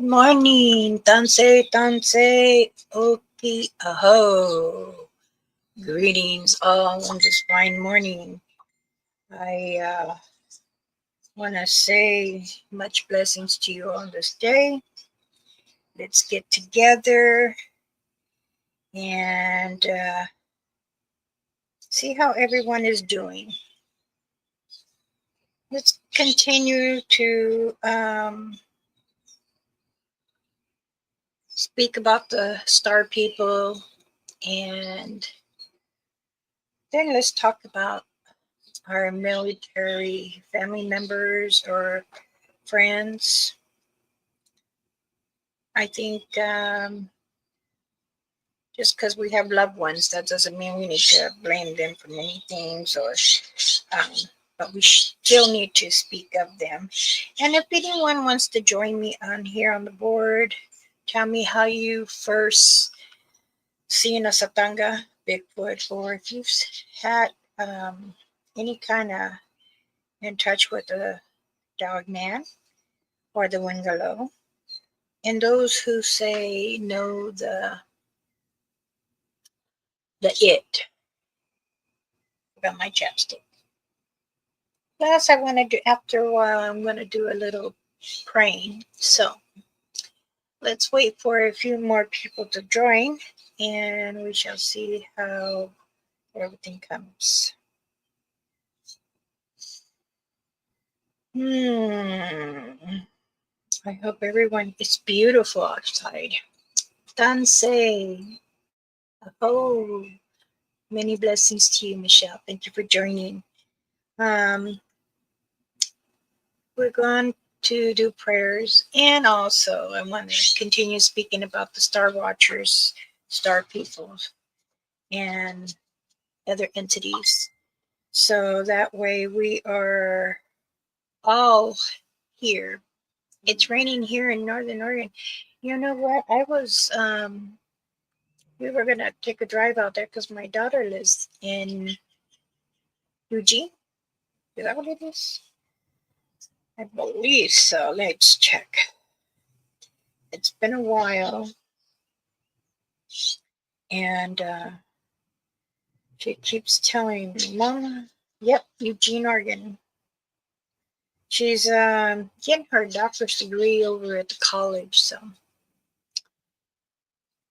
Good morning, Tanse, Oki, Aho. Greetings all on this fine morning. I want to say much blessings to you on this day. Let's get together and see how everyone is doing. Let's continue to speak about the star people, and then let's talk about our military family members or friends. I think just because we have loved ones, that doesn't mean we need to blame them for many things, or um, but we still need to speak of them. And if anyone wants to join me on here on the board, tell me how you first seen a Satanga, Bigfoot, or if you've had any kind of in touch with the dog man or the Wingalo. And those who say no, the it about my chapstick. Last, I want to do after a while. I'm going to do a little praying. So let's wait for a few more people to join, and we shall see how everything comes. I hope everyone. It's beautiful outside. Danse. Oh, many blessings to you, Michelle. Thank you for joining. Um, we're going to do prayers, and also I want to continue speaking about the Star Watchers, Star People, and other entities. So that way we are all here. It's raining here in Northern Oregon. You know what? We were gonna take a drive out there because my daughter lives in Eugene. Is that what it is? I believe so. Let's check. It's been a while, and she keeps telling me, Mama, yep, Eugene, Oregon. She's getting her doctor's degree over at the college, so.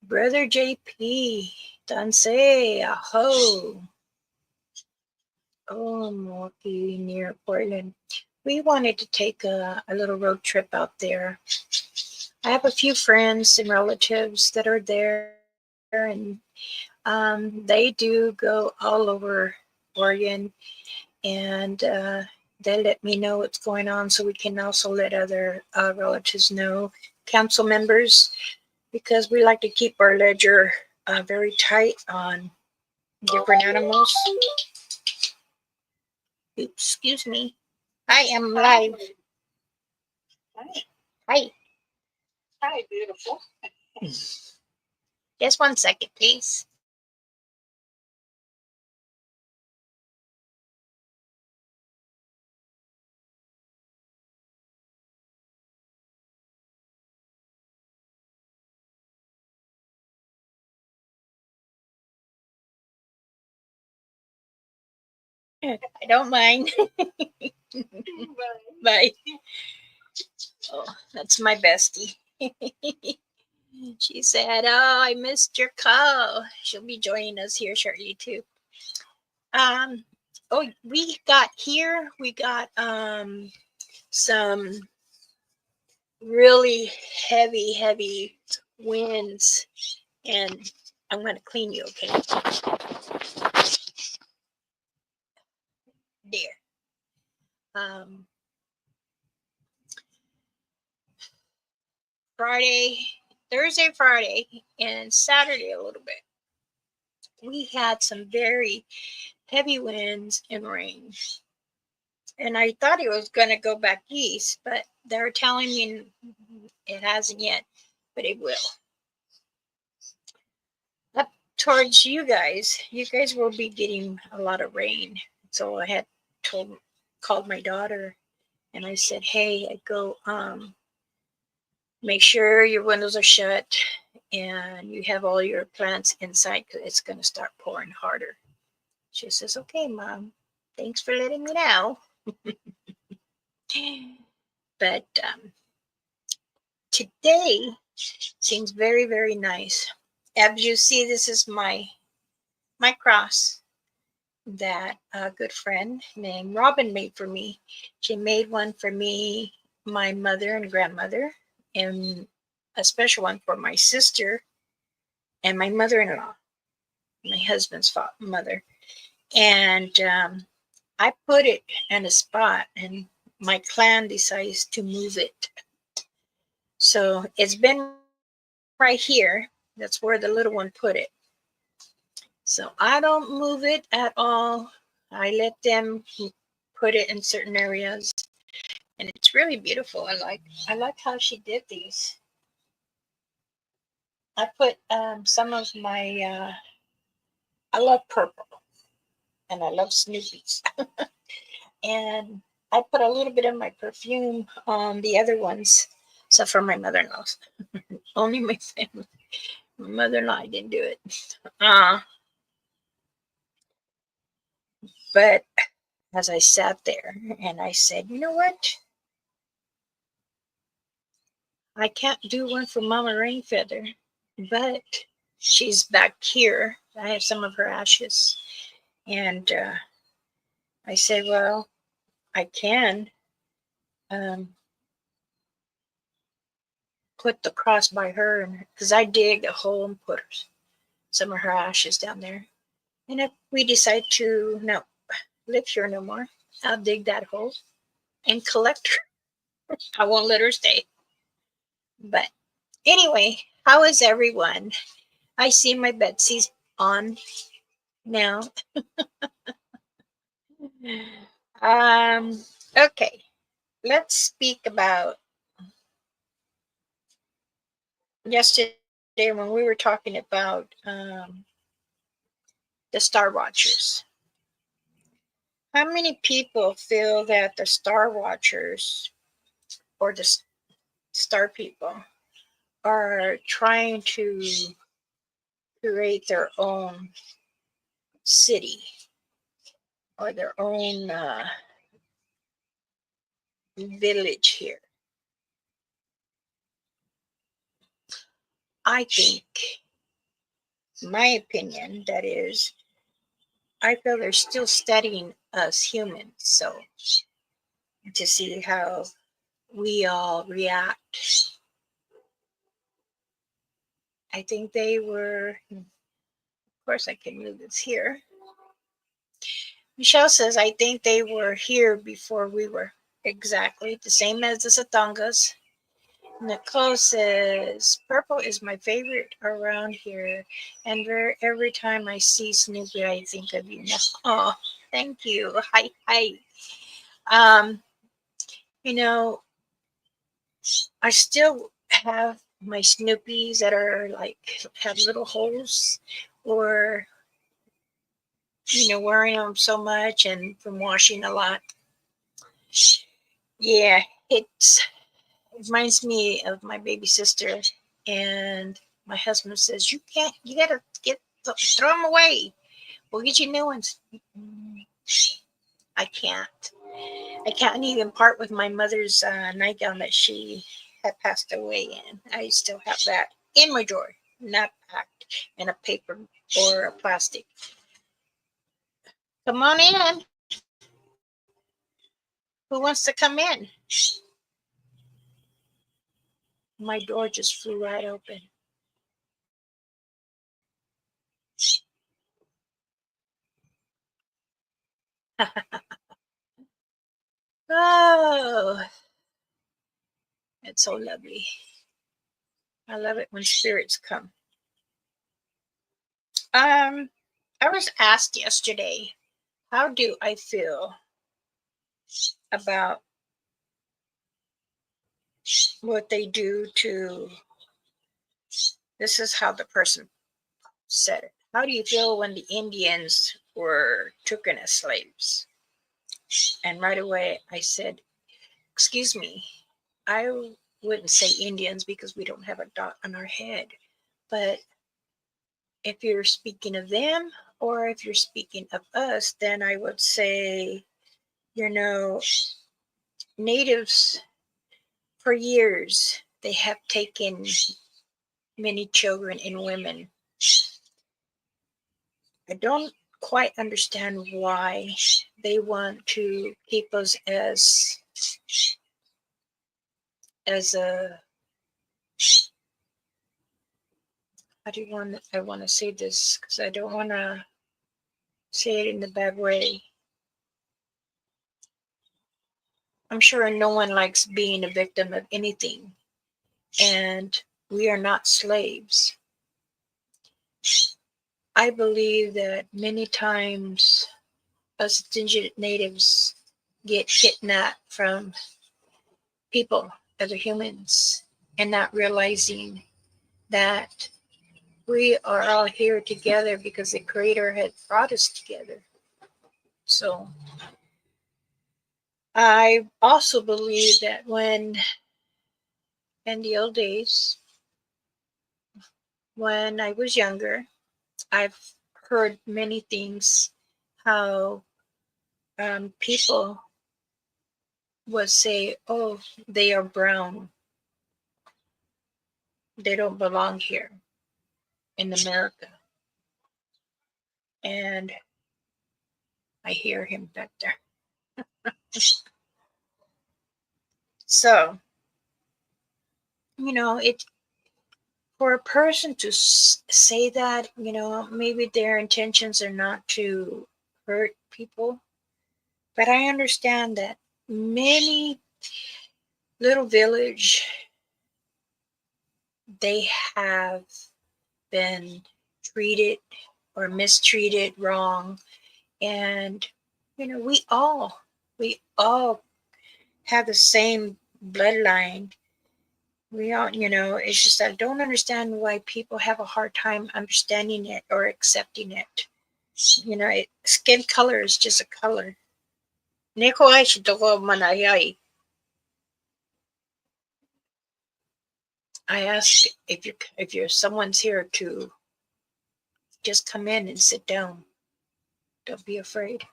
Brother JP, Danse, aho. Oh, Milwaukee near Portland. We wanted to take a little road trip out there. I have a few friends and relatives that are there, and they do go all over Oregon, and they let me know what's going on so we can also let other relatives know, council members, because we like to keep our ledger very tight on different animals. Oops, excuse me. I am live. Hi. Hi. Hi, beautiful. Just 1 second, please. I don't mind. Bye. Oh, that's my bestie. She said, "Oh, I missed your call." She'll be joining us here shortly too. Um, oh, we got some really heavy winds, and I'm gonna clean you, okay? There. Um, Friday, Thursday, Friday, and Saturday a little bit. We had some very heavy winds and rain. And I thought it was going to go back east, but they're telling me it hasn't yet, but it will. Up towards you guys will be getting a lot of rain. So I had called my daughter, and I said, "Hey, I go Make sure your windows are shut and you have all your plants inside because it's going to start pouring harder. She says, okay, Mom, thanks for letting me know. But today seems very, very nice. As you see, this is my cross that a good friend named Robin made for me. She made one for me, my mother and grandmother, and a special one for my sister and my mother-in-law, my husband's mother. And I put it in a spot, and my clan decides to move it. So it's been right here. That's where the little one put it. So I don't move it at all. I let them put it in certain areas, and it's really beautiful. I like how she did these. I put some of my I love purple and I love Snoopy's, and I put a little bit of my perfume on the other ones. So for my mother-in-law's, only my family. My mother-in-law didn't do it. But as I sat there and I said, you know what? I can't do one for Mama Rainfeather, but she's back here. I have some of her ashes. And I said, well, I can um, put the cross by her, because I dig a hole and put some of her ashes down there. And if we decide to not live here no more, I'll dig that hole and collect her. I won't let her stay. But anyway, how is everyone? I see my Betsy's on now. Um, okay, let's speak about yesterday when we were talking about the Star Watchers. How many people feel that the Star Watchers or the Star people are trying to create their own city or their own village here? I think, my opinion, that is, I feel they're still studying us humans, so to see how we all react. I think they were, of course, I can move this here. Michelle says, I think they were here before we were. Exactly, the same as the Satongas. Nicole says, purple is my favorite around here, and every time I see Snoopy, I think of you. Oh, thank you. Hi, hi. Um, you know, I still have my Snoopies that are like have little holes, or wearing them so much and from washing a lot. Yeah, it reminds me of my baby sister, and my husband says, "You can't. You gotta throw them away. We'll get you new ones." I can't. I can't even part with my mother's nightgown that she had passed away in. I still have that in my drawer, not packed in a paper or a plastic. Come on in. Who wants to come in? My door just flew right open. Oh, it's so lovely. I love it when spirits come. Um, I was asked yesterday, how do I feel about what they do to, this is how the person said it. How do you feel when the Indians were taken as slaves? And right away I said, excuse me, I wouldn't say Indians because we don't have a dot on our head. But if you're speaking of them or if you're speaking of us, then I would say, you know, natives for years, they have taken many children and women. I don't quite understand why they want to keep us as a, how do you want, I want to say this because I don't want to say it in the bad way. I'm sure no one likes being a victim of anything, and we are not slaves. I believe that many times us indigenous natives get kidnapped from people, other humans, and not realizing that we are all here together because the Creator had brought us together. So I also believe that when in the old days, when I was younger, I've heard many things how people would say, oh, they are brown. They don't belong here in America. And I hear him back there. So, it for a person to say that, maybe their intentions are not to hurt people. But I understand that many little village, they have been treated or mistreated wrong. And, we all have the same bloodline. We all, it's just that I don't understand why people have a hard time understanding it or accepting it. Skin color is just a color. Neko ai si toko manayai. I ask if you're someone's here to just come in and sit down. Don't be afraid.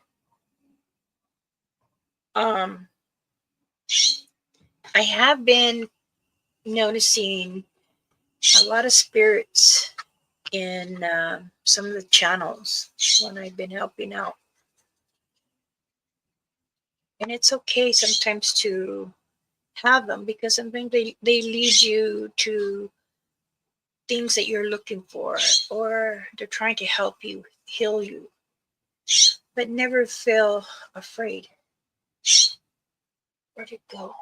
Um, I have been noticing a lot of spirits in some of the channels when I've been helping out. And it's okay sometimes to have them because sometimes they lead you to things that you're looking for, or they're trying to help you, heal you. But never feel afraid. Where'd it go?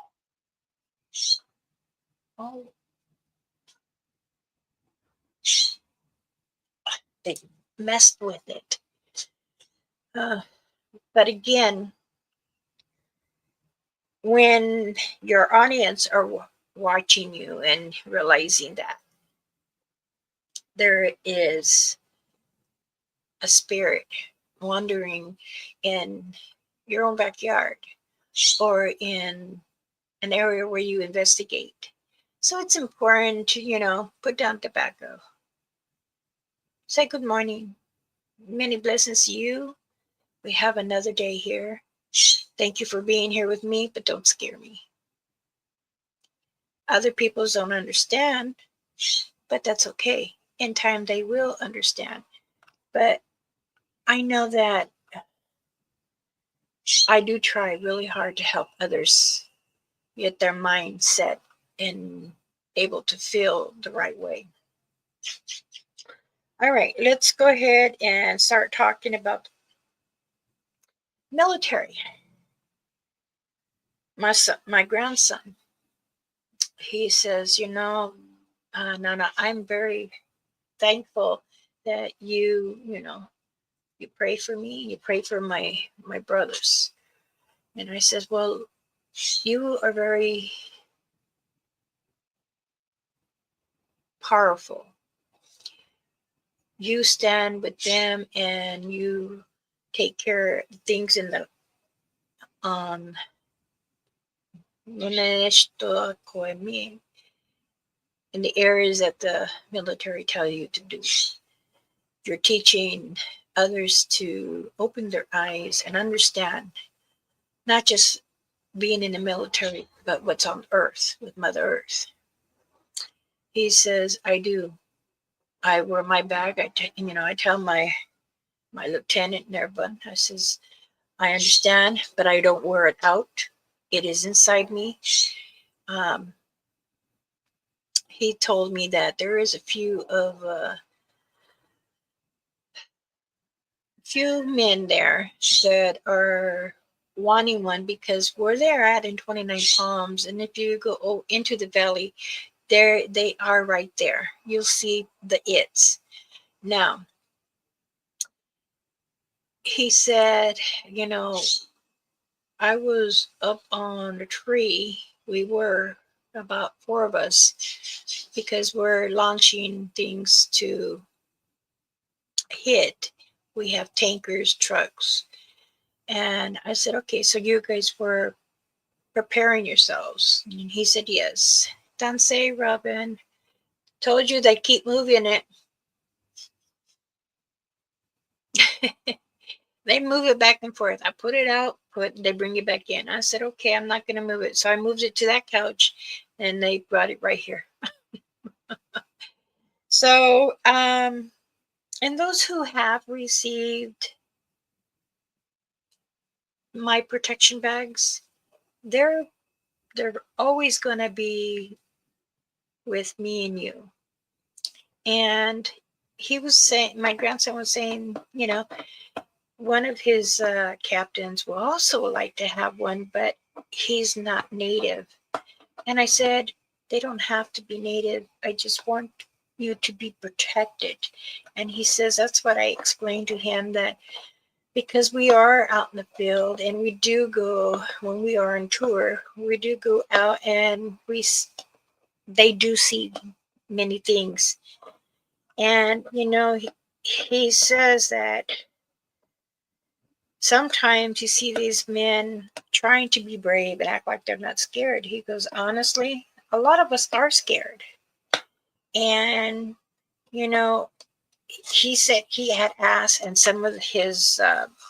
Oh, they messed with it. Uh, but again, when your audience are watching you and realizing that there is a spirit wandering in your own backyard or in an area where you investigate. So it's important to, put down tobacco. Say good morning. Many blessings to you. We have another day here. Thank you for being here with me, but don't scare me. Other people don't understand, but that's okay. In time, they will understand. But I know that I do try really hard to help others get their mindset and able to feel the right way. All right, let's go ahead and start talking about military. My grandson, he says, Nana, I'm very thankful that you pray for me, you pray for my brothers. And I said, well, you are very powerful. You stand with them and you take care of things in the on Manesto ako, in the areas that the military tell you to do. You're teaching others to open their eyes and understand not just being in the military, but what's on earth with Mother Earth. He says, I do. I wear my bag. I tell my lieutenant and everyone, I says, I understand, but I don't wear it out. It is inside me. Um, he told me that there is a few men there that are wanting one because where they're at in 29 Palms, and if you go into the valley, there they are right there. You'll see the its. Now, he said, you know, I was up on a tree. We were about four of us because we're launching things to hit. We have tankers, trucks. And I said, okay, so you guys were preparing yourselves. And he said, yes. Danse, Robin, told you they keep moving it. They move it back and forth. I put it out, they bring it back in. I said, okay, I'm not going to move it. So I moved it to that couch and they brought it right here. So, and those who have received my protection bags, they're they're always going to be with me and you. And he was saying, my grandson was saying, one of his captains will also like to have one, but he's not native. And I said, they don't have to be native. I just want you to be protected. And he says, that's what I explained to him, that because we are out in the field and we do go, when we are on tour, we do go out and they do see many things. And, he says that sometimes you see these men trying to be brave and act like they're not scared. He goes, honestly, a lot of us are scared. And, you know, he said he had asked, and some of his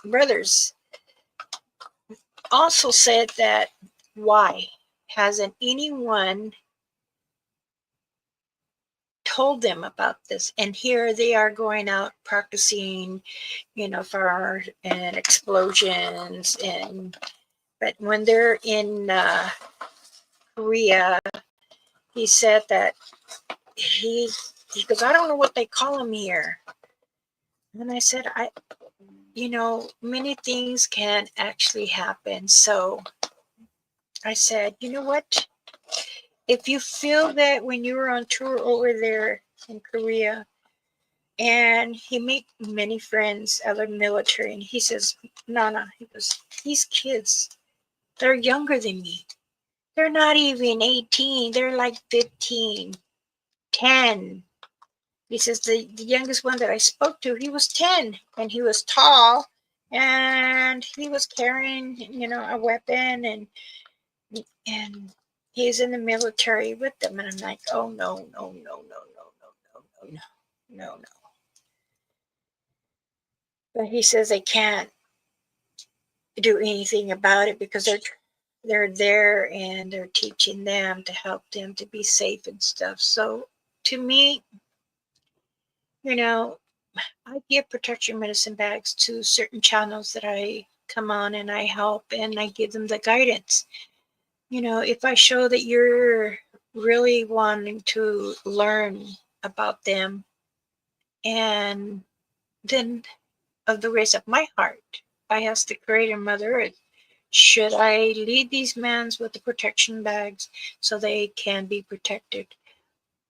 brothers also said that, why hasn't anyone told them about this? And here they are going out practicing, fire and explosions. But when they're in Korea, he said that he goes, I don't know what they call them here. And I said, many things can actually happen. So I said, you know what? If you feel that when you were on tour over there in Korea, and he made many friends out of the military, and he says, Nana, he goes, these kids, they're younger than me. They're not even 18. They're like 15, 10. He says the youngest one that I spoke to, he was 10 and he was tall and he was carrying, a weapon, and he's in the military with them. And I'm like, oh no, no, no, no, no, no, no, no, no, no, no. But he says they can't do anything about it because they're there and they're teaching them to help them to be safe and stuff. So to me, I give protection medicine bags to certain channels that I come on and I help and I give them the guidance. If I show that you're really wanting to learn about them, and then of the race of my heart, I ask the Creator Mother Earth, should I lead these mans with the protection bags so they can be protected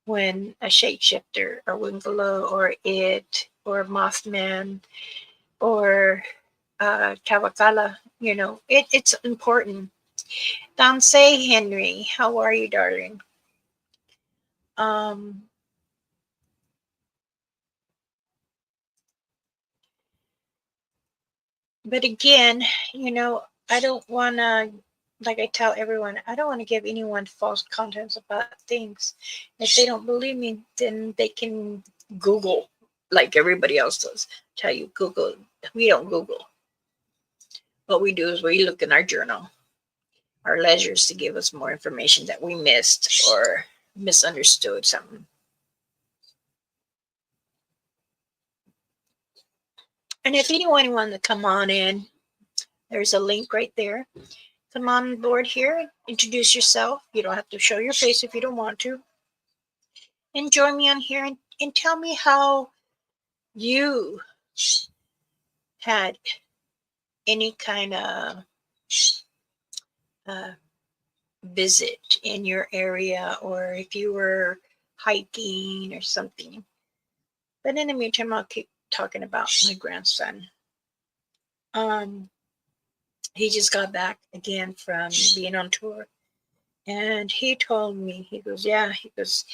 when a shapeshifter or Wingalo or it or Mothman or Tawakala, it's important. Danse Henry, how are you, darling? Um, but again, I don't want to like I tell everyone, I don't want to give anyone false contents about things. If they don't believe me, then they can Google like everybody else does. Tell you Google. We don't Google. What we do is we look in our journal, our ledgers, to give us more information that we missed or misunderstood something. And if anyone wants to come on in, there's a link right there. Come on board here, introduce yourself. You don't have to show your face if you don't want to. And join me on here and tell me how you had any kind of uh, visit in your area, or if you were hiking or something. But in the meantime, I'll keep talking about my grandson. Um, he just got back again from being on tour, and he told me, he goes, yeah, he goes,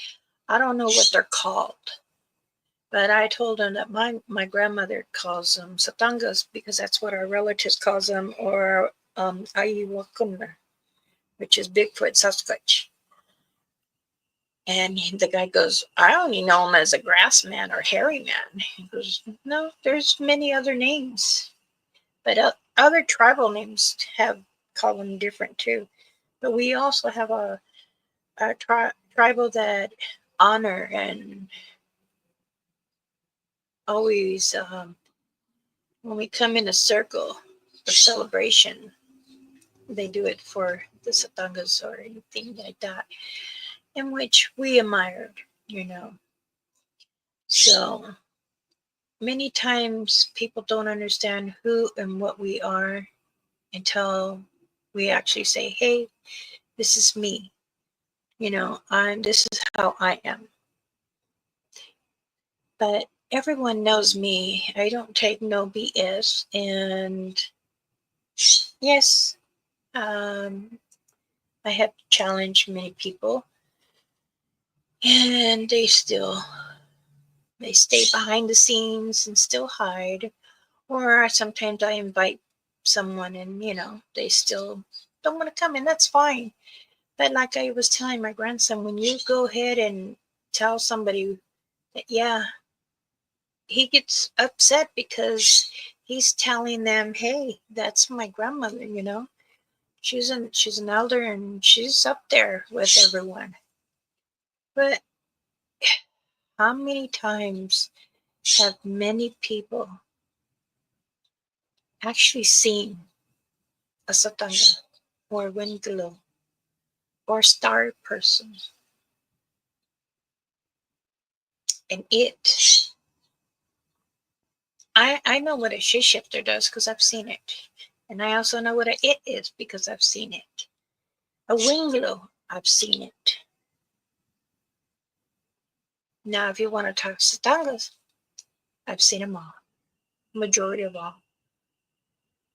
I don't know what they're called, but I told him that my grandmother calls them satangas because that's what our relatives calls them, or Aiwakuna, which is Bigfoot, Sasquatch. And the guy goes, I only know him as a grass man or hairy man. He goes, no, there's many other names, but other tribal names have call them different too. But we also have a tribal that honor and always, when we come in a circle of celebration, they do it for the satangas or anything like that, in which we admired, you know. So many times people don't understand who and what we are until we actually say, hey, this is me. You know, this is how I am. But everyone knows me. I don't take no BS. And yes, I have challenged many people, and they stay behind the scenes and still hide. Or sometimes I invite someone and, they still don't want to come, and that's fine. But like I was telling my grandson, when you go ahead and tell somebody that, yeah, he gets upset because he's telling them, hey, that's my grandmother, she's an elder and she's up there with everyone. But how many times have many people actually seen a satanga or wind glow or star person? And I know what a shapeshifter does because I've seen it. And I also know what a it is because I've seen it. A wind glow, I've seen it. Now, if you want to talk satangas, I've seen them all. Majority of all.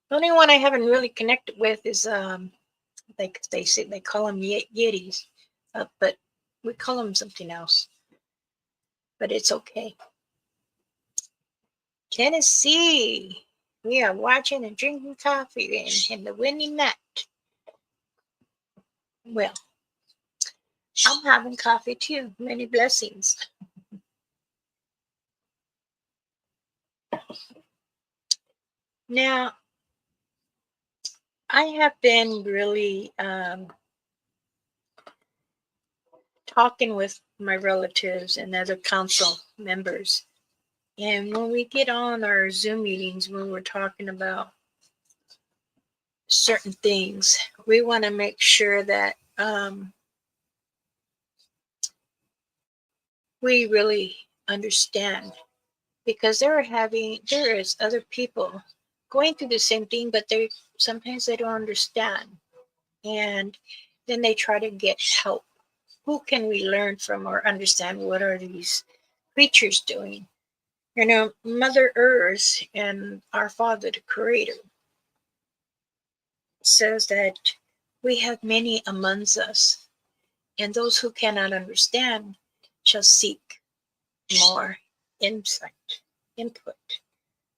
The only one I haven't really connected with is like they call them yetis, but we call them something else. But it's okay. Tennessee, we are watching and drinking coffee in the windy night. Well, I'm having coffee too. Many blessings. Now, I have been really talking with my relatives and other council members. And when we get on our Zoom meetings, when we're talking about certain things, we want to make sure that we really understand, because there is other people going through the same thing, but sometimes they don't understand, and then they try to get help. Who can we learn from or understand? What are these creatures doing? Mother Earth and our Father, the Creator, says that we have many amongst us, and those who cannot understand shall seek more insight, input,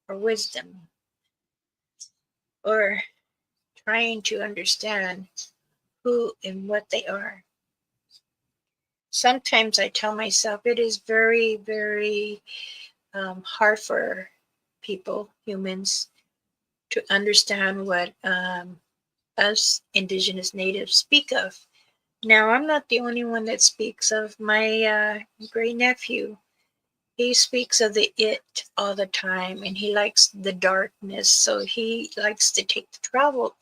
or wisdom, or trying to understand who and what they are. Sometimes I tell myself it is very, very hard for people, humans, to understand what us indigenous natives speak of. Now, I'm not the only one that speaks of my great nephew. He speaks of the it all the time, and he likes the darkness. So he likes to take the travel,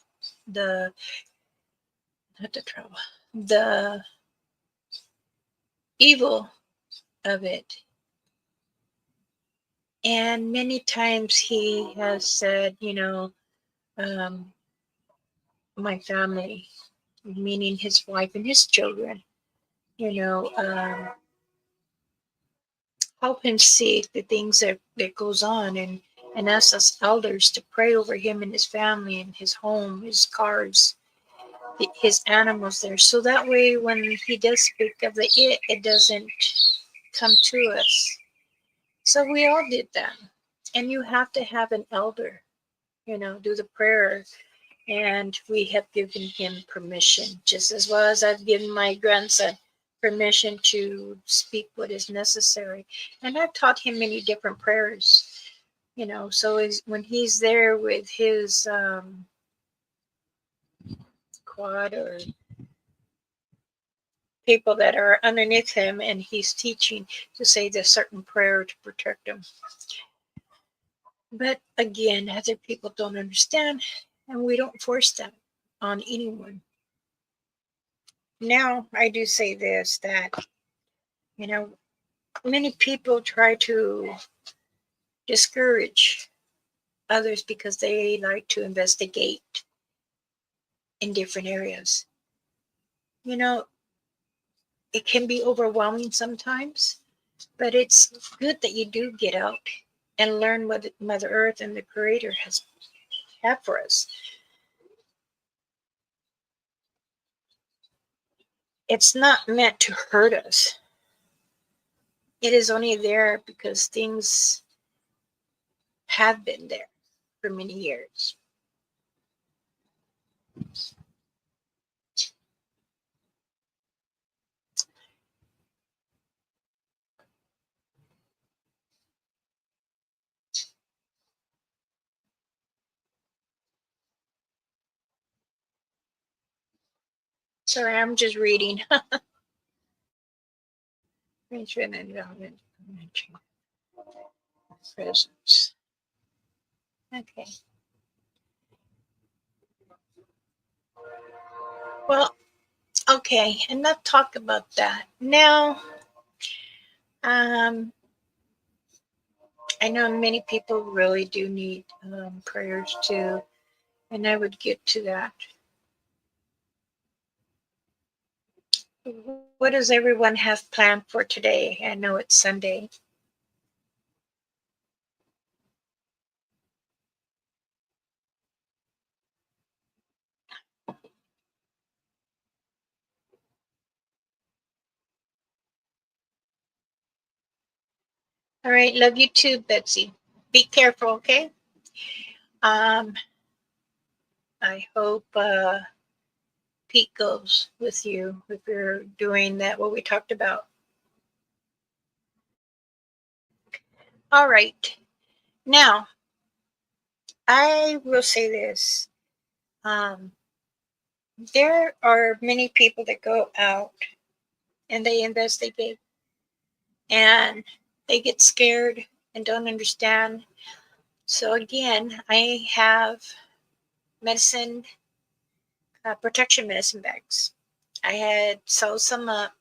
the not the travel, the evil of it. And many times he has said, um, my family, meaning his wife and his children, you know, help him see the things that goes on, and ask us elders to pray over him and his family and his home, his cars, his animals there. So that way when he does speak of the it doesn't come to us. So we all did that. And you have to have an elder, do the prayer. And we have given him permission, just as well as I've given my grandson permission to speak what is necessary. And I've taught him many different prayers, so when he's there with his quad or people that are underneath him and he's teaching to say this certain prayer to protect them. But again, other people don't understand, and we don't force that on anyone. Now, I do say this that, many people try to discourage others because they like to investigate in different areas. You know, it can be overwhelming sometimes, but it's good that you do get out and learn what Mother Earth and the Creator has had for us. It's not meant to hurt us. It is only there because things have been there for many years. Sorry, I'm just reading. Arrangement and development. Presence. Okay. Well, okay, enough talk about that. Now, um, I know many people really do need prayers too, and I would get to that. What does everyone have planned for today? I know it's Sunday. All right, love you too, Betsy. Be careful, okay? Um, I hope Pete goes with you if you're doing that, what we talked about. All right. Now, I will say this. Um, there are many people that go out and they investigate and they get scared and don't understand. So, again, I have medicine, protection medicine bags. I had sewed some up.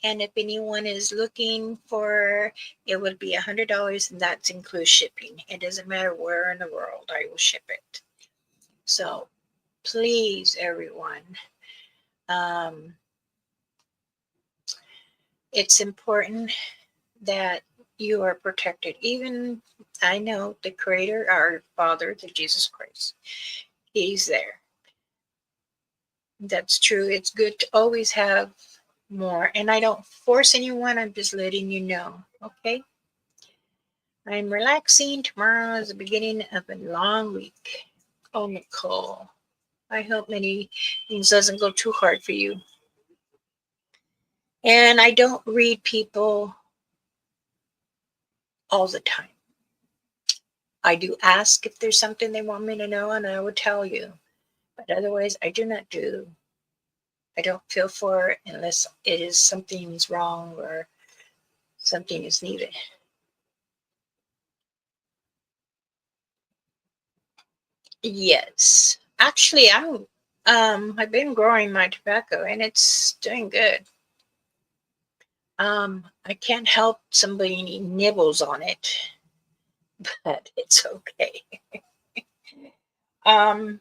And if anyone is looking for, it would be $100, and that includes shipping. It doesn't matter where in the world, I will ship it. So please, everyone, um, it's important that you are protected. Even I know the Creator, our Father, the Jesus Christ, He's there. That's true. It's good to always have more. And I don't force anyone, I'm just letting you know. Okay? I'm relaxing. Tomorrow is the beginning of a long week. Oh, Nicole, I hope many things doesn't go too hard for you. And I don't read people all the time. I do ask if there's something they want me to know, and I will tell you. But otherwise, I do not do. I don't feel for it unless it is something's wrong or something is needed. Yes, actually, I've been growing my tobacco, and it's doing good. I can't help somebody nibbles on it, but it's okay. Um,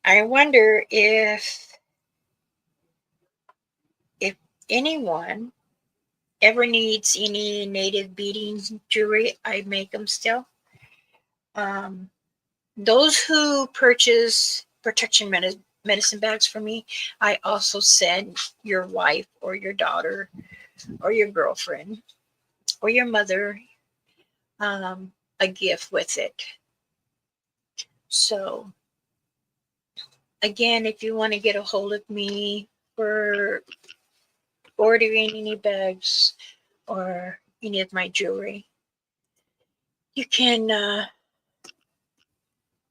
I wonder if anyone ever needs any native beadings jewelry, I make them still. Um, those who purchase protection medicine bags for me, I also send your wife or your daughter or your girlfriend or your mother a gift with it. So again, if you want to get a hold of me for ordering any bags or any of my jewelry, you can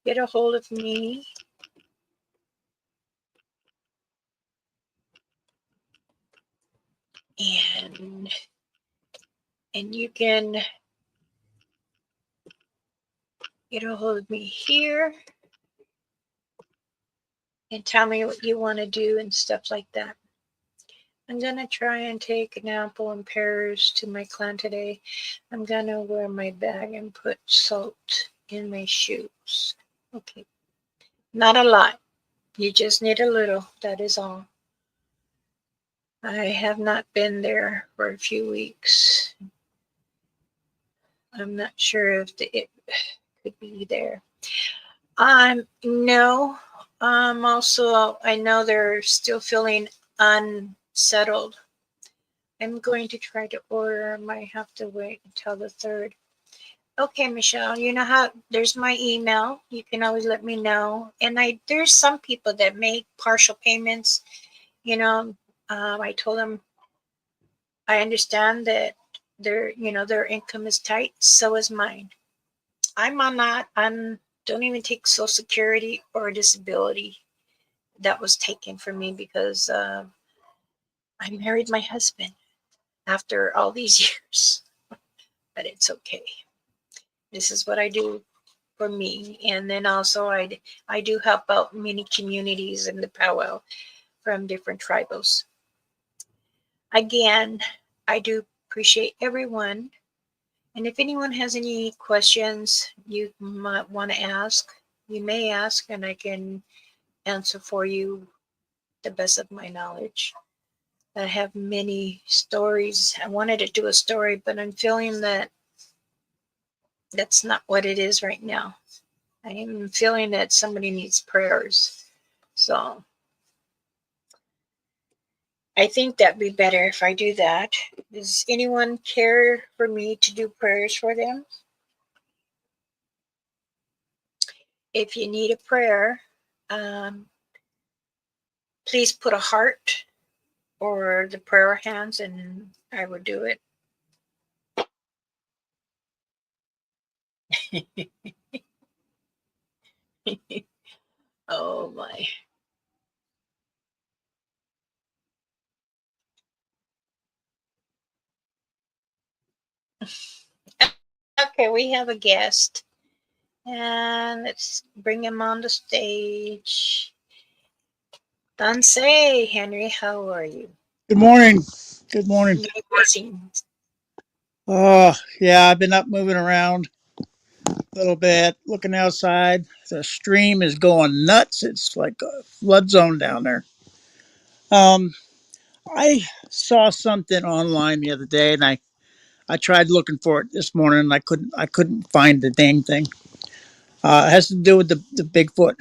get a hold of me. And you can get a hold of me here and tell me what you want to do and stuff like that. I'm going to try and take an apple and pears to my clan today. I'm going to wear my bag and put salt in my shoes. Okay. Not a lot. You just need a little. That is all. I have not been there for a few weeks. I'm not sure if it could be there. No. Also, I know they're still feeling unsettled. I'm going to try to order. I might have to wait until the 3rd. Okay, Michelle, you know how there's my email. You can always let me know. And there's some people that make partial payments. I told them I understand that their income is tight. So is mine. I'm on that. Don't even take Social Security or disability. That was taken from me because I married my husband after all these years. But it's okay. This is what I do for me. And then also I do help out many communities in the powwow from different tribals. Again, I do appreciate everyone. And if anyone has any questions you might want to ask, you may ask and I can answer for you the best of my knowledge. I have many stories. I wanted to do a story, but I'm feeling that that's not what it is right now. I am feeling that somebody needs prayers. So I think that'd be better if I do that. Does anyone care for me to do prayers for them? If you need a prayer, please put a heart or the prayer hands and I will do it. Oh my. Okay, we have a guest. And let's bring him on the stage. Dansei, Henry, how are you? Good morning. Good morning. Many blessings. Oh, yeah, I've been up moving around a little bit, looking outside. The stream is going nuts. It's like a flood zone down there. Um, I saw something online the other day and I tried looking for it this morning and I couldn't find the dang thing. It has to do with the Bigfoot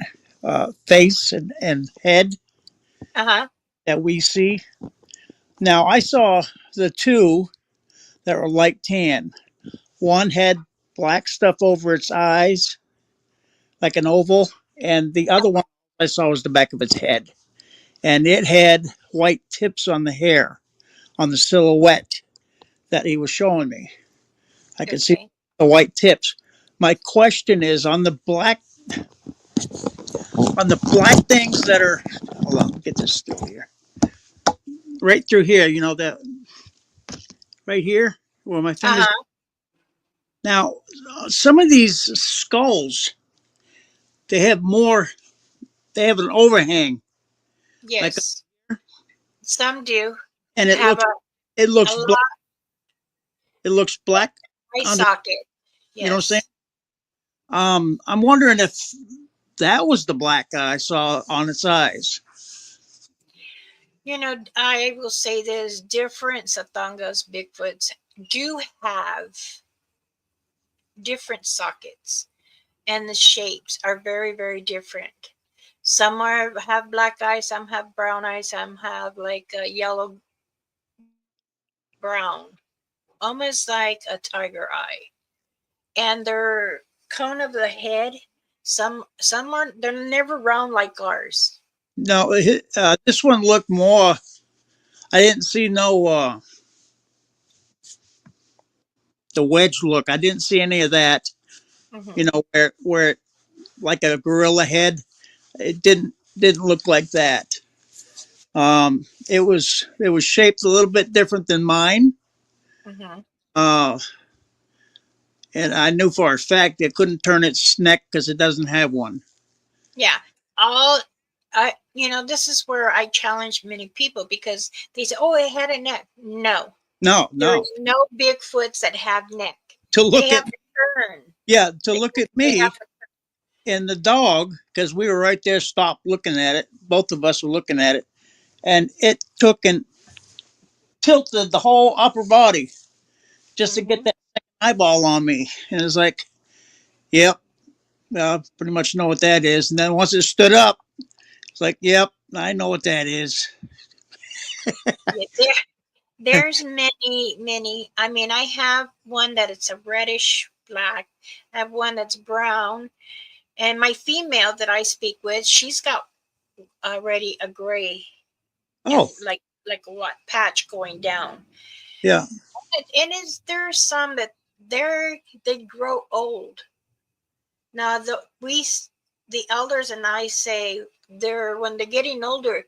face and head Uh-huh. that we see. Now I saw the two that were light tan. One had black stuff over its eyes, like an oval, and the other one I saw was the back of its head, and it had white tips on the hair on the silhouette that he was showing me. I could see Okay. the white tips. My question is on the black things that are. Hold on, get this through here. Right through here, you know that right here where my fingers. Uh-huh. Now, some of these skulls, they have more. They have an overhang, like, Yes. Some do and have it a looks lot black. It looks black eye on the. socket. You know what I'm saying? Yes. I'm wondering if that was the black I saw on its eyes. You know, I will say this different Satangas, Bigfoots do have different sockets, and the shapes are very, very different. Some have black eyes, some have brown eyes, some have like a yellow brown, almost like a tiger eye. And they're cone of the head. Some are they're never round like ours. No, this one looked more. I didn't see no the wedge look. I didn't see any of that. Hmm. You know where it, like a gorilla head. It didn't look like that. It was shaped a little bit different than mine. Hmm. Uh, and I knew for a fact it couldn't turn its neck because it doesn't have one. Yeah. All this is where I challenge many people because they say, "Oh, it had a neck." No, No, there no. is no Bigfoots that have neck. To They look have at to turn. to They, look at they me have to. and the dog because we were right there, stopped looking at it. Both of us were looking at it, and it took and tilted the whole upper body just to get Hmm. that eyeball on me. And it's like, yep, I pretty much know what that is. And then once it stood up, it's like, yep, I know what that is. Yeah, there's many, many. I mean, I have one that it's a reddish black. I have one that's brown, and my female that I speak with, she's got already a gray Oh, and like a what patch going down. yeah. And is there some that they grow old. Now the elders and I say they're when they're getting older,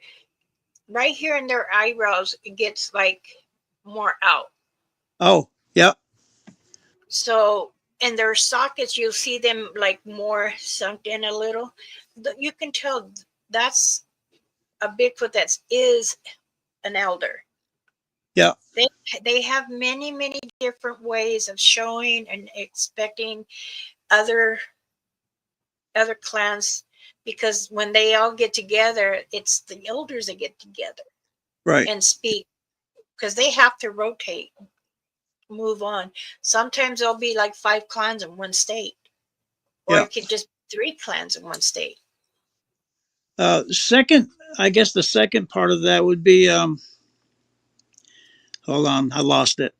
right here in their eyebrows it gets like more out. Oh, yep. So in their sockets you'll see them like more sunk in a little. You can tell that's a Bigfoot that is an elder. Yeah. They they have many, many different ways of showing and expecting other clans because when they all get together, it's the elders that get together Right. and speak because they have to rotate, move on. Sometimes there'll be like 5 clans in one state, or Yeah. it could just be 3 clans in one state. Second, I guess the second part of that would be, hold on, I lost it.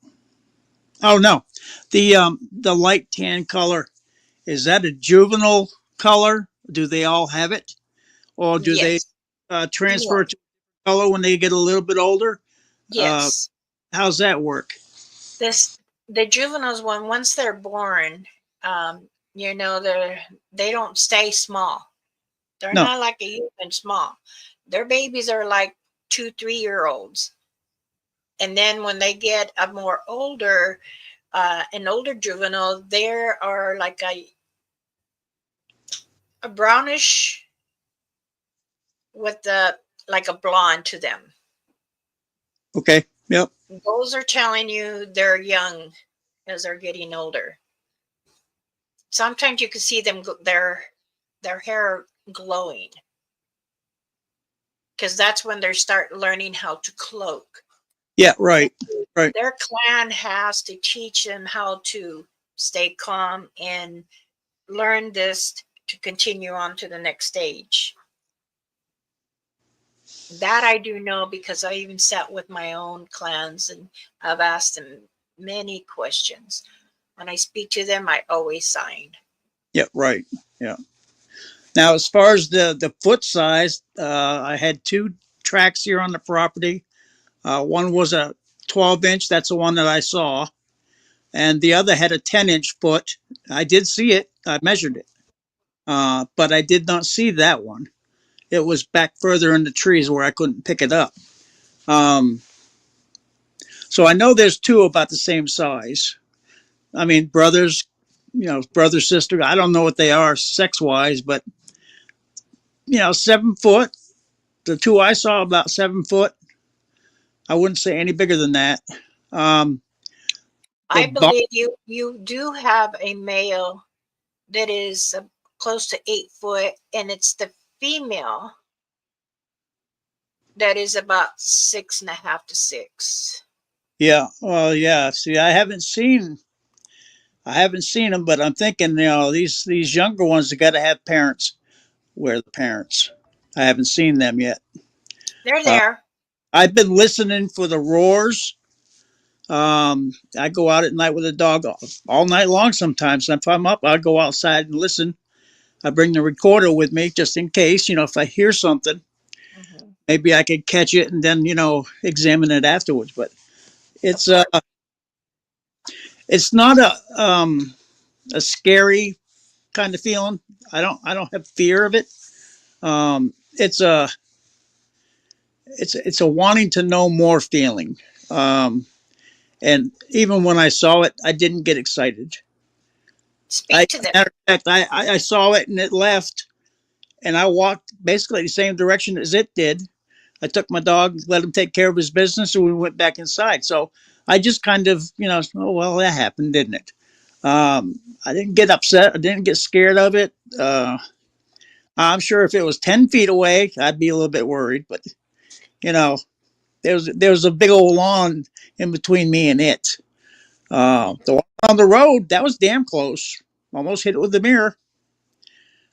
Oh no, the light tan color, is that a juvenile color? Do they all have it, or do they Yes. transfer No. to color when they get a little bit older? Uh, Yes. how's that work? This the juveniles one once they're born, they don't stay small. They're No. not like a human small. Their babies are like 2, 3 year olds. And then when they get a more older, an older juvenile, there are like a brownish with the like a blonde to them. Okay. Yep. Those are telling you they're young as they're getting older. Sometimes you can see them their hair glowing because that's when they start learning how to cloak. Yeah. And Right. Right. their clan has to teach them how to stay calm and learn this to continue on to the next stage. That I do know because I even sat with my own clans and I've asked them many questions. When I speak to them, I always sign. Yeah. Right. Yeah. Now, as far as the foot size, I had two tracks here on the property. One was a 12-inch. That's the one that I saw. And the other had a 10-inch foot. I did see it. I measured it. But I did not see that one. It was back further in the trees where I couldn't pick it up. Um, so I know there's two about the same size. I mean, brothers, brother, sister. I don't know what they are sex wise, but 7 foot. The two I saw about 7 foot. I wouldn't say any bigger than that. Um, the I bar- believe you do have a male that is close to 8 foot, and it's the female that is about 6.5 to 6. yeah, well, yeah. See, I haven't seen them, but I'm thinking, these younger ones have got to have parents. Where are the parents? I haven't seen them yet. They're Uh, there. I've been listening for the roars. I go out at night with a dog all night long sometimes. If I'm up, I'll go outside and listen. I bring the recorder with me just in case, if I hear something, Mhm. maybe I could catch it and then, examine it afterwards. But Of it's course. it's not a scary kind of feeling. I don't have fear of it. It's a wanting to know more feeling. Um, and even when I saw it, I didn't get excited. Speak to them. Matter of fact, I saw it and it left, and I walked basically the same direction as it did. I took my dog, let him take care of his business, and we went back inside. So I just kind of, oh well, that happened, didn't it? I didn't get upset. I didn't get scared of it. I'm sure if it was 10 feet away, I'd be a little bit worried. But you know, there was a big old lawn in between me and it. The one on the road, that was damn close. Almost hit it with the mirror.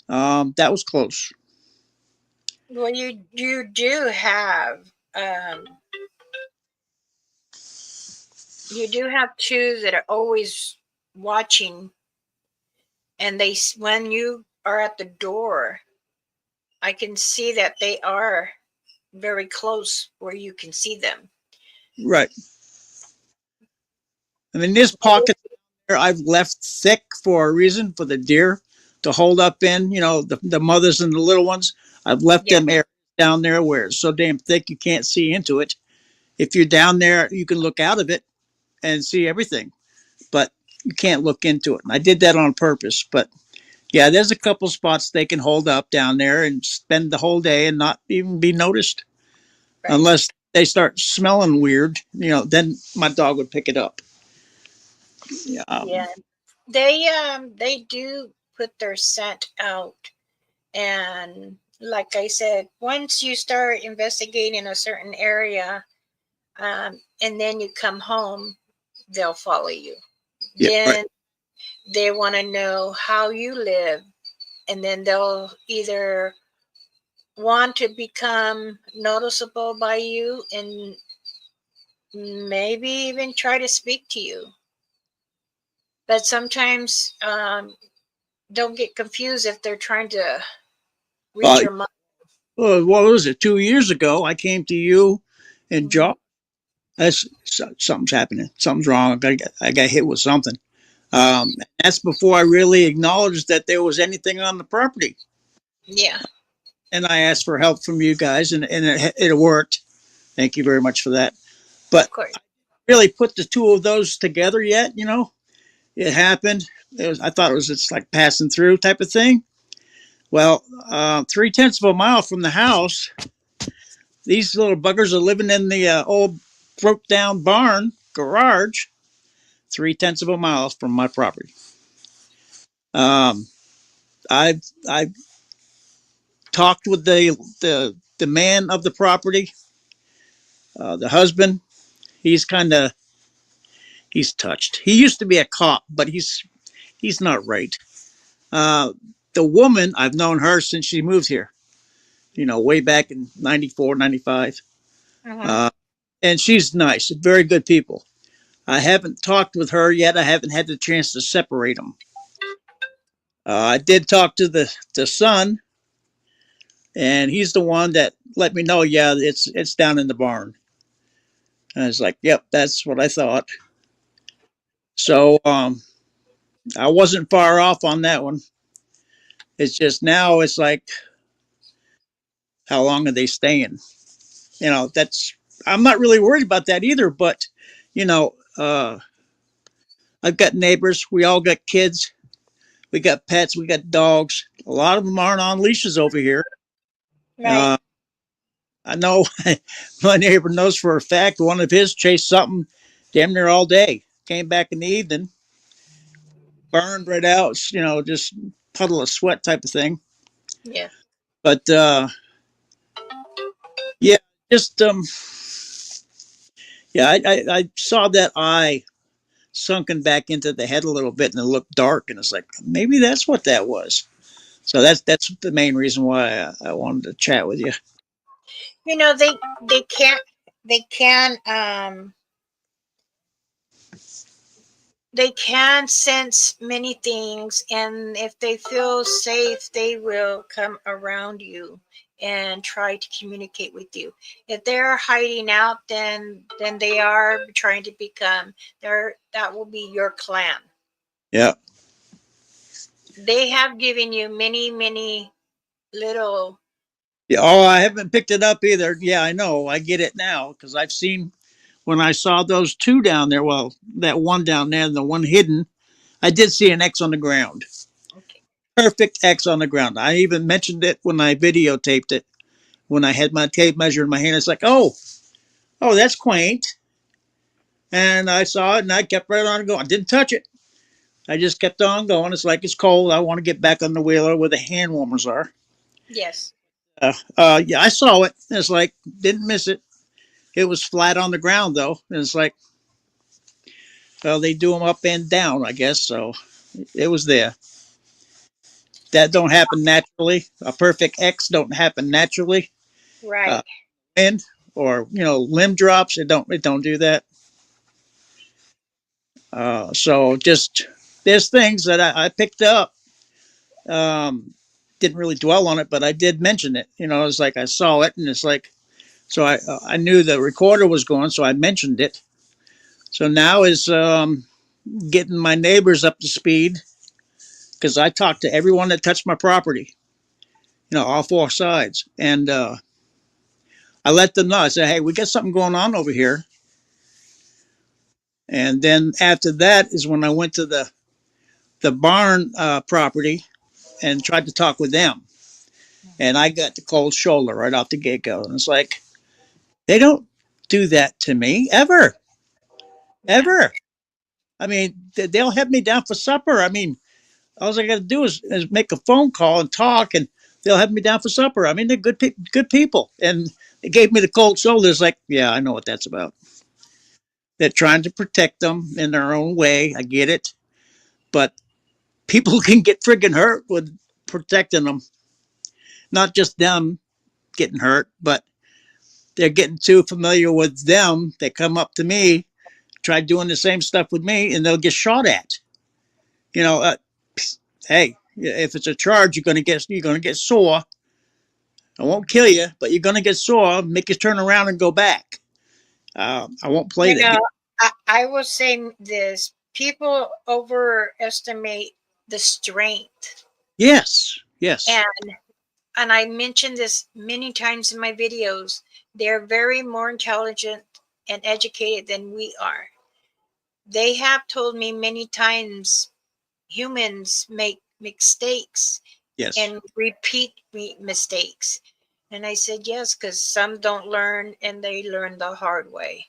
That was close. Well, you do have you do have two that are always watching, and when you are at the door, I can see that they are very close where you can see them. Right. I mean, this pocket there I've left thick for a reason for the deer to hold up in. The mothers and the little ones. I've left Yeah. them areas down there where it's so damn thick you can't see into it. If you're down there, you can look out of it and see everything, but you can't look into it. And I did that on purpose. But yeah, there's a couple spots they can hold up down there and spend the whole day and not even be noticed, Right. unless they start smelling weird. Then my dog would pick it up. Yeah. Yeah. They do put their scent out, and like I said, once you start investigating a certain area, and then you come home, they'll follow you. Yeah. Right. Then they want to know how you live, and then they'll either want to become noticeable by you and maybe even try to speak to you. But sometimes don't get confused if they're trying to read Uh, your mind. what was it? 2 years ago, I came to you and Mhm. Josh. Something's happening. Something's wrong. I got hit with something. That's before I really acknowledged that there was anything on the property. Yeah, And I asked for help from you guys, and it worked. Thank you very much for that. But of course. really put the two of those together yet. It happened. I thought it was just like passing through type of thing. Well, 3/10 of a mile from the house, these little buggers are living in the old broke down barn garage. 3/10 of a mile from my property. Um, I've talked with the man of the property, the husband. He's kind of he's touched. He used to be a cop, but he's not right. Uh, the woman, I've known her since she moved here. Way back in 94, 95. Mhm. Uh, and she's nice, very good people. I haven't talked with her yet. I haven't had the chance to separate them. I did talk to the son, and he's the one that let me know. Yeah, it's down in the barn. And I was like, yep, that's what I thought. So I wasn't far off on that one. It's just now it's like, how long are they staying? That's I'm not really worried about that either. But you know, I've got neighbors. We all got kids. We got pets. We got dogs. A lot of them aren't on leashes over here. Right. Uh, I know my neighbor knows for a fact one of his chased something damn near all day. Came back in the evening, burned right out. Just puddle of sweat type of thing. Yeah. But yeah, just yeah, I saw that eye sunken back into the head a little bit, and it looked dark, and it's like maybe that's what that was. So that's the main reason why I wanted to chat with you. You know, they can't they can they can sense many things, and if they feel safe they will come around you and try to communicate with you. If they're hiding out, then they are trying to become their that will be your clan. Yeah. They have given you many little. Yeah. Oh, I haven't picked it up either. Yeah, I know. I get it now because I've seen when I saw those two down there. Well, that one down there and the one hidden. I did see an X on the ground. Okay. Perfect X on the ground. I even mentioned it when I videotaped it. When I had my tape measure in my hand, it's like, oh, that's quaint. And I saw it, and I kept right on going. I didn't touch it. I just kept on going. It's like it's cold. I want to get back on the wheeler where the hand warmers are. Yes. Yeah, I saw it. It's like didn't miss it. It was flat on the ground though. And it's like, well, they do them up and down, I guess. So it was there. That don't happen naturally. A perfect X don't happen naturally. Right. And or limb drops. It don't do that. So just there's things that I picked up. Um, didn't really dwell on it, but I did mention it. It's like I saw it, and it's like so I knew the recorder was going, so I mentioned it. So now is getting my neighbors up to speed because I talked to everyone that touched my property, all four sides, and I let them know. I said, "Hey, we got something going on over here." And then after that is when I went to the barn property and tried to talk with them. And I got the cold shoulder right off the get go. And it's like, they don't do that to me ever, Yeah. ever. I mean, they'll have me down for supper. I mean, all I got to do is make a phone call and talk, and they'll have me down for supper. I mean, they're good people. And they gave me the cold shoulder. It's like, yeah, I know what that's about. They're trying to protect them in their own way. I get it. But people can get friggin' hurt with protecting them. Not just them getting hurt, but they're getting too familiar with them. They come up to me, try doing the same stuff with me, and they'll get shot at. You know, uh, hey, if it's a charge, you're gonna get sore. I won't kill you, but you're gonna get sore. Make you turn around and go back. I won't play You that know, game. I will say this: people overestimate the strength, Yes, yes, and I mentioned this many times in my videos. They're very more intelligent and educated than we are. They have told me many times humans make mistakes yes. and repeat mistakes. And I said yes, because some don't learn and they learn the hard way.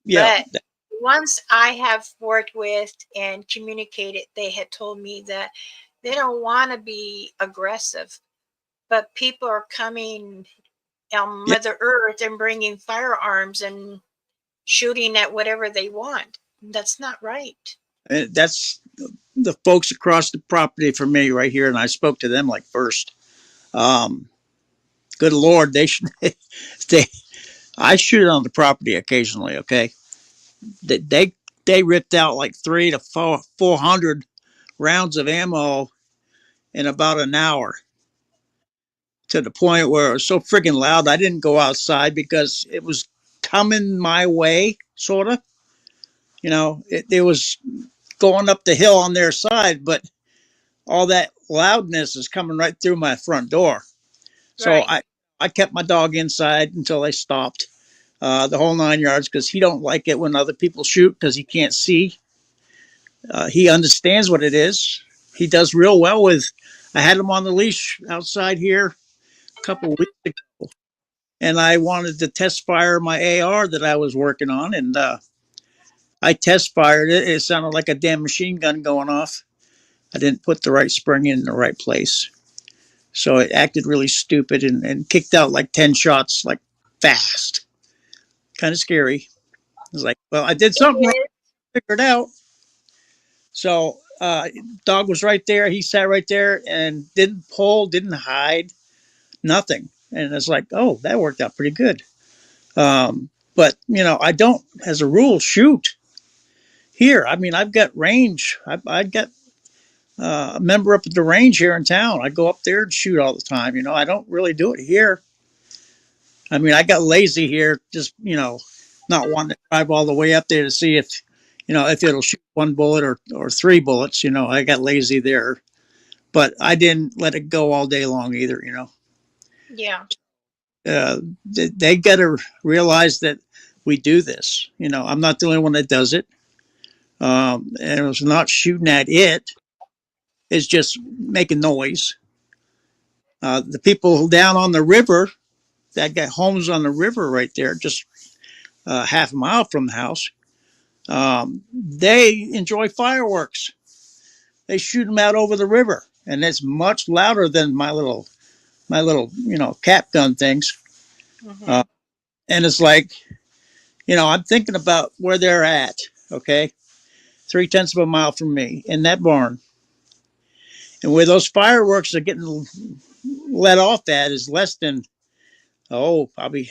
Yeah, But once I have worked with and communicated, they had told me that they don't want to be aggressive, but people are coming on yeah. Mother Earth and bringing firearms and shooting at whatever they want. That's not right. That's the folks across the property from me right here, and I spoke to them like first. Um, Good Lord, they should. they I shoot on the property occasionally. Okay, they ripped out like 300 to 400 rounds of ammo in about an hour to the point where it was so freaking loud. I didn't go outside because it was coming my way, sort of. It was going up the hill on their side, but all that loudness is coming right through my front door. So Right. I kept my dog inside until they stopped, the whole 9 yards, because he don't like it when other people shoot because he can't see. He understands what it is. He does real well with. I had him on the leash outside here a couple of weeks ago, and I wanted to test fire my AR that I was working on, and I test fired it. It sounded like a damn machine gun going off. I didn't put the right spring in the right place. So it acted really stupid and kicked out like 10 shots, like fast. Kind of scary. I was like, well, I did something wrong, It figured it out. So dog was right there. He sat right there and didn't pull, didn't hide, nothing. And it's like, oh, that worked out pretty good. But, I don't, as a rule, shoot here. I mean, I've got range. I've got a member up at the range here in town. I go up there and shoot all the time. I don't really do it here. I mean, I got lazy here, just, not wanting to drive all the way up there to see if it'll shoot one bullet or three bullets. I got lazy there, but I didn't let it go all day long either. Yeah. They got to realize that we do this. I'm not the only one that does it. And it was not shooting at it. It's just making noise. The people down on the river that got homes on the river right there, just half a mile from the house, they enjoy fireworks. They shoot them out over the river, and it's much louder than my little cap gun things. Hmm. Uh, and it's like, I'm thinking about where they're at. Okay, 3/10 of a mile from me in that barn, and where those fireworks are getting let off at is less than probably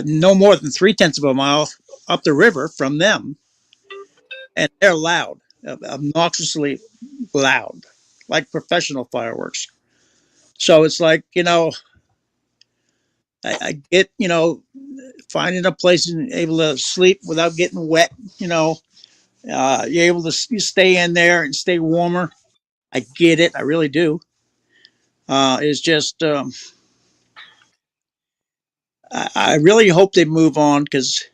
no more than 3/10 of a mile up the river from them, and they're loud, obnoxiously loud, like professional fireworks. So it's like, I get, finding a place and able to sleep without getting wet. You're able to stay in there and stay warmer. I get it. I really do. It's just, I really hope they move on because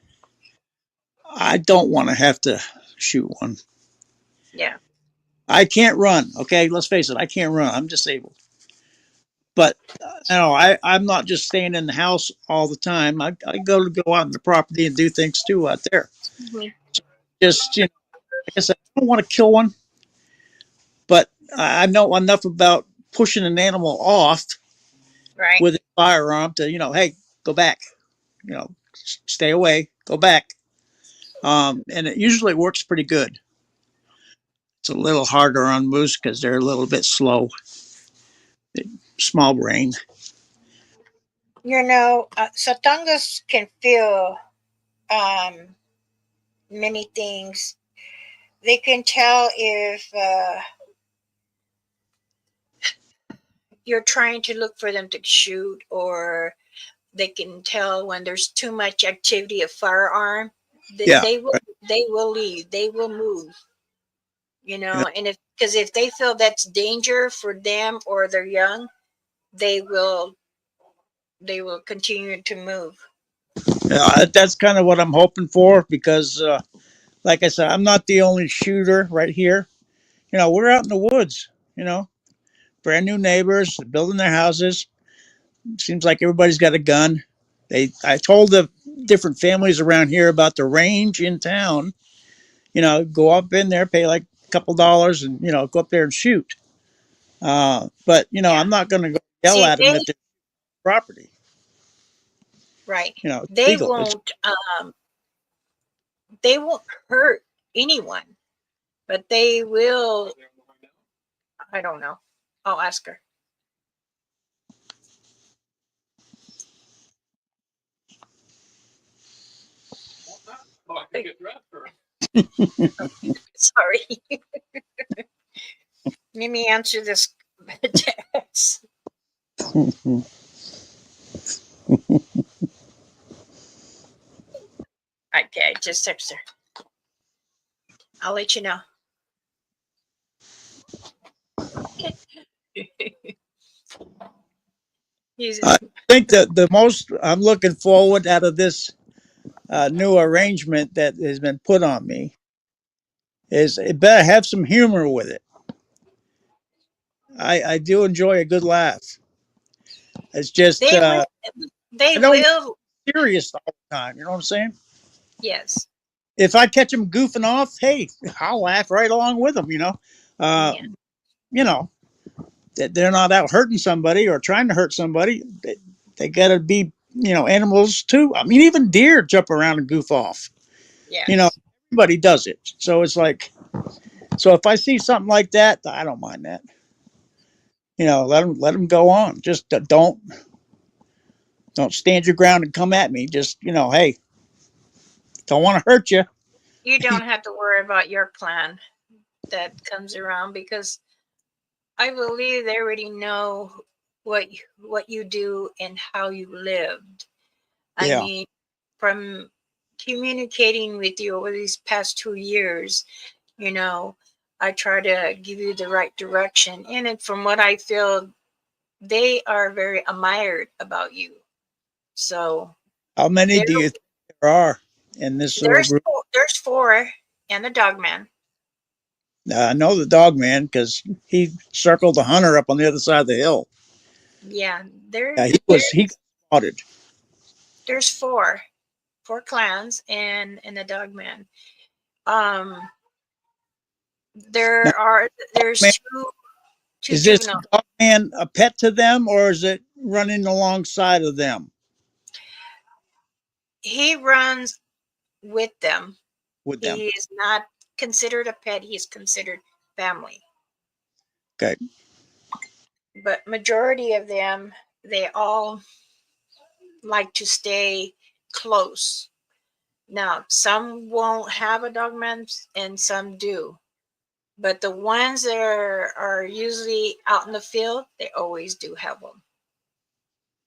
I don't want to have to shoot one. Yeah. I can't run. Okay. Let's face it. I can't run. I'm disabled. But I'm not just staying in the house all the time. I go out on the property and do things too out there. Mhm. Just, like I said, I don't want to kill one, but I know enough about pushing an animal off Right. with a firearm to, hey, go back, stay away, go back. And it usually works pretty good. It's a little harder on moose because they're a little bit slow, small brain. Satangas can feel um, many things. They can tell if you're trying to look for them to shoot, or they can tell when there's too much activity of firearm. They, Yeah. they will Right. they will leave. They will move. Yeah. And if they feel that's danger for them or they're young, they will continue to move. That's kind of what I'm hoping for because, like I said, I'm not the only shooter right here. We're out in the woods, you know, brand new neighbors building their houses. Seems like everybody's got a gun. I told the different families around here about the range in town. Go up in there, pay like a couple dollars, and go up there and shoot. But Yeah. I'm not going to go yell See, at them at their property. right. It's They legal. It's won't they won't hurt anyone, but they will. I don't know. I'll ask her. Sorry. Let me answer this text. Okay, just text her. I'll let you know. Okay. He's, I think that the most I'm looking forward out of this new arrangement that has been put on me is it better have some humor with it. I do enjoy a good laugh. It's just they will. They I don't want will. to be serious all the time. You know what I'm saying? Yes. If I catch them goofing off, hey, I'll laugh right along with them. Uh, Yeah. you know that they're not out hurting somebody or trying to hurt somebody. They got to be animals too. I mean, even deer jump around and goof off. You know, Yes. everybody does it. So it's like, so if I see something like that, I don't mind that. Let them go on. Just don't stand your ground and come at me. Just hey, don't want to hurt you. You don't have to worry about your clan that comes around because I believe they already know what you do and how you lived. I Yeah. mean, from communicating with you over these past 2 years, you know, I try to give you the right direction. And it, from what I feel, they are very admired about you. So How many there, do you think there are in this little there's group? there's four and the dog man. I know the dog man because he circled the hunter up on the other side of the hill. Yeah, Yeah, he got spotted. there's four clans and the dog man. Um, Now, there's man, two is this juvenile. dog man a pet to them, or is it running alongside of them He runs with them. with them? He is not considered a pet. He is considered family. Okay. But majority of them, they all like to stay close. Now, some won't have a dogman and some do. But the ones that are usually out in the field, they always do have them.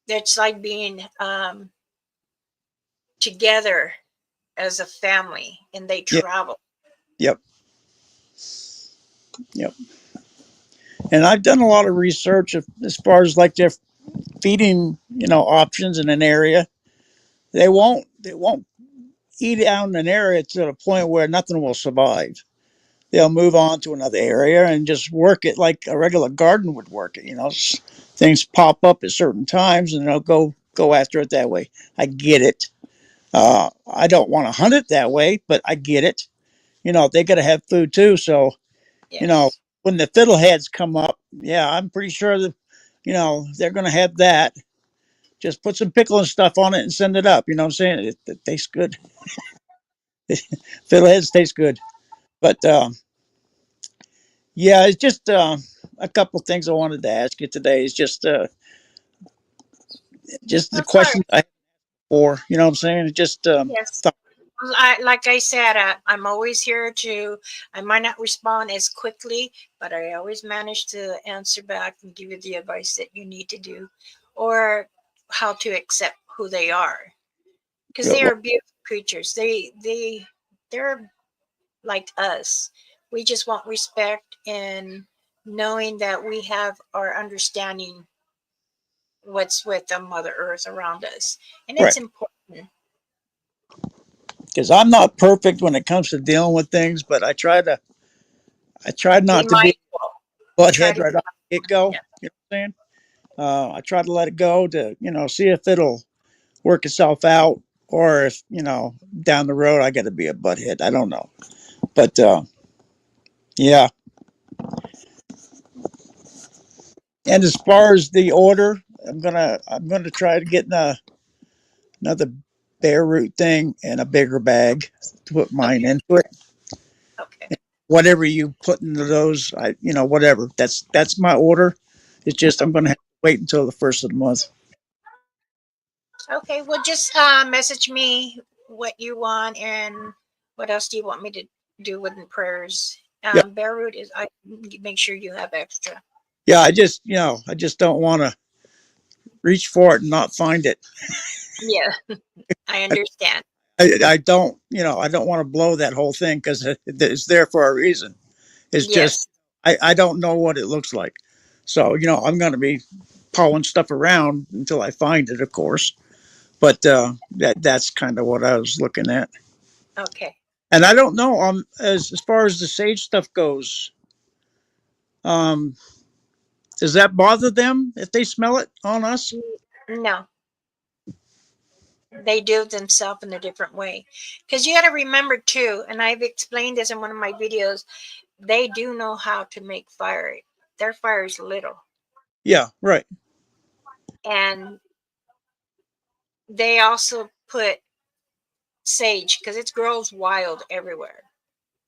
It's like being together as a family and they Yeah. travel. Yep. Yep. And I've done a lot of research as far as like their feeding, options in an area. They won't eat out in an area to the point where nothing will survive. They'll move on to another area and just work it like a regular garden would work it. Things pop up at certain times and they'll go after it that way. I get it. I don't want to hunt it that way, but I get it. They got to have food too. So you know Yes. when the fiddleheads come up, yeah, I'm pretty sure that they're going to have that. Just put some pickle and stuff on it and send it up. You know what I'm saying? It tastes good. Fiddleheads taste good, but yeah, it's just a couple things I wanted to ask you today. It's just the Of course. questions I have for. You know what I'm saying? It just Yes. thought, Like I said, I'm always here to, I might not respond as quickly, but I always manage to answer back and give you the advice that you need to do or how to accept who they are. Because they well, are beautiful creatures. They're like us. We just want respect and knowing that we have our understanding what's with the Mother Earth around us. And right, it's important. because I'm not perfect when it comes to dealing with things, but I try Be not to be mindful. Try butthead to right be off the get go. yeah. You know what I'm saying? I try to let it go to see if it'll work itself out, or if down the road I got to be a butthead. I don't know, but yeah. And as far as the order, I'm gonna try to get another bare root thing in a bigger bag to put mine Okay. into it. Okay. Whatever you put into those, whatever. That's my order. It's just I'm gonna have to wait until the first of the month. Okay. Well, just message me what you want and what else do you want me to do with the prayers. Yeah, Beirut is. I make sure you have extra. yeah. I just don't want to. reach for it and not find it. Yeah, I understand. I don't, I don't want to blow that whole thing because it's there for a reason. It's just, Yes. I don't know what it looks like. So, I'm going to be pulling stuff around until I find it, of course. But that's kind of what I was looking at. Okay. And I don't know, as far as the sage stuff goes, um, does that bother them if they smell it on us? No, they do themselves in a different way. Because you got to remember too, and I've explained this in one of my videos, they do know how to make fire. Their fire is little. Yeah, right. And they also put sage because it grows wild everywhere.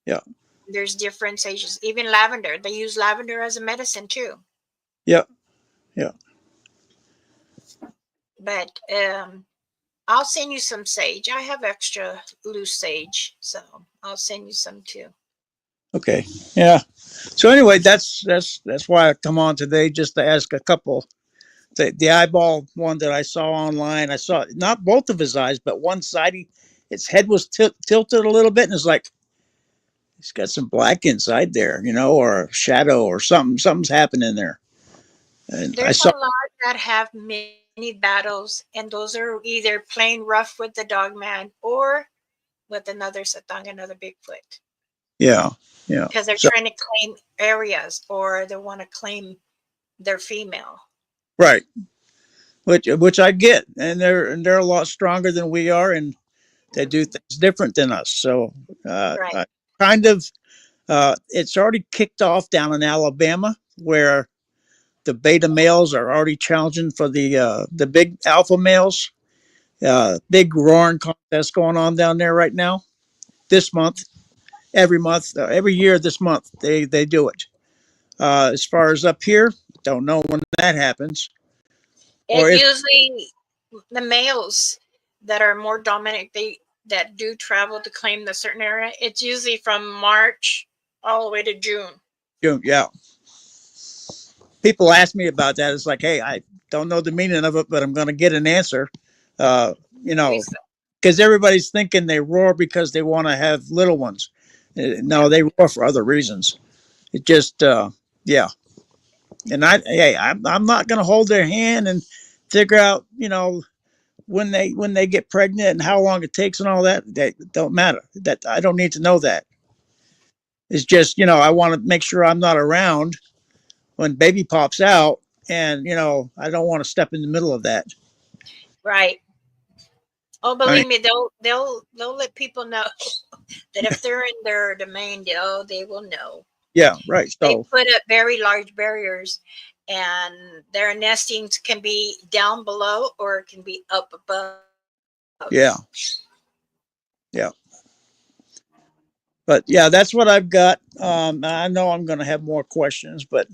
Yeah, There's different sages, even lavender. They use lavender as a medicine too. yeah, yeah. But I'll send you some sage. I have extra loose sage, so I'll send you some too. Okay, yeah. So anyway, that's why I come on today just to ask a couple. The eyeball one that I saw online, I saw not both of his eyes, but one side. Its head was tilted a little bit, and it's like he's got some black inside there, or a shadow or something. Something's happening there. And I There's a saw, lot that have many battles, and those are either playing rough with the dog man or with another Satang, another Bigfoot, yeah, yeah. because they're So trying to claim areas or they want to claim their female. right, which I get, and they're a lot stronger than we are, and they do things different than us. So Right. I kind of it's already kicked off down in Alabama where the beta males are already challenging for the big alpha males. Big roaring contest going on down there right now. This month, every year this month they do it. As far as up here, don't know when that happens or It if. usually the males that are more dominant, they that do travel to claim the certain area. It's usually from March all the way to June. Yeah, people ask me about that. It's like, hey, I don't know the meaning of it, but I'm going to get an answer. Uh, you know, because everybody's thinking they roar because they want to have little ones. Yeah. No, they roar for other reasons. It just, yeah. And hey, I'm not going to hold their hand and figure out, when they get pregnant and how long it takes and all that. That don't matter. That I don't need to know that. It's just, I want to make sure I'm not around when baby pops out, and I don't want to step in the middle of that. Right. Oh, I mean, believe me, they'll let people know that if they're in their domain, they will know. yeah, right. They So put up very large barriers, and their nestings can be down below or it can be up above. yeah, yeah. But yeah, that's what I've got. I know I'm going to have more questions, but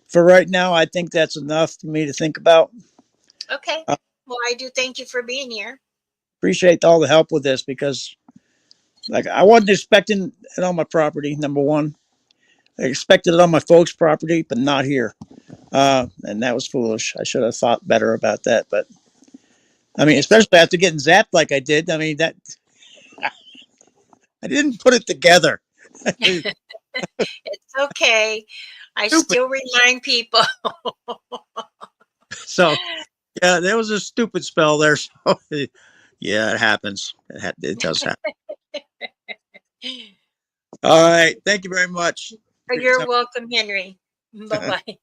for right now, I think that's enough for me to think about. Okay. Uh, Well, I do thank you for being here. Appreciate all the help with this because, like, I wasn't expecting it on my property. Number one, I expected it on my folks' property, but not here, and that was foolish. I should have thought better about that. But I mean, It's especially after getting zapped like I did. I mean, that I didn't put it together. it's okay. I Stupid. still remind people. So yeah, there was a stupid spell there. So yeah, it happens. It does happen. All right. Thank you very much. You're welcome, Henry. Bye bye.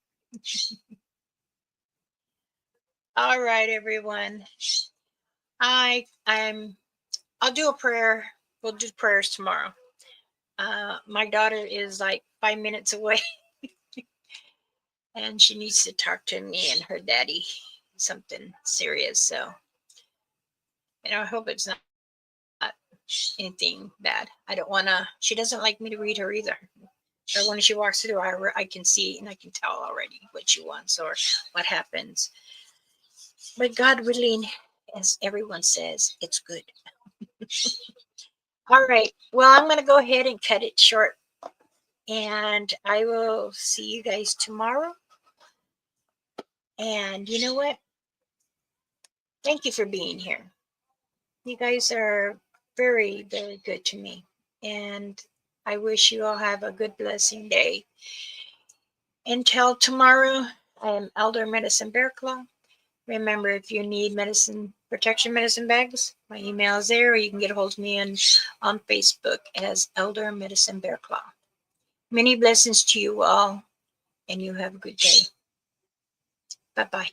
All right, everyone. I'm I'll do a prayer. We'll do prayers tomorrow. My daughter is like 5 minutes away and she needs to talk to me and her daddy something serious. So, I hope it's not anything bad. I don't want to, she doesn't like me to read her either. Or when she walks through, I can see and I can tell already what she wants or what happens. But God willing, as everyone says, it's good. All right. Well, I'm going to go ahead and cut it short. And I will see you guys tomorrow. And you know what? Thank you for being here. You guys are very, very good to me. And I wish you all have a good, blessing day. Until tomorrow, I am Elder Medicine Bear Claw. Remember, if you need medicine, protection medicine bags, my email is there, or you can get a hold of me on Facebook as Elder Medicine Bear Claw. Many blessings to you all, and you have a good day. Bye-bye.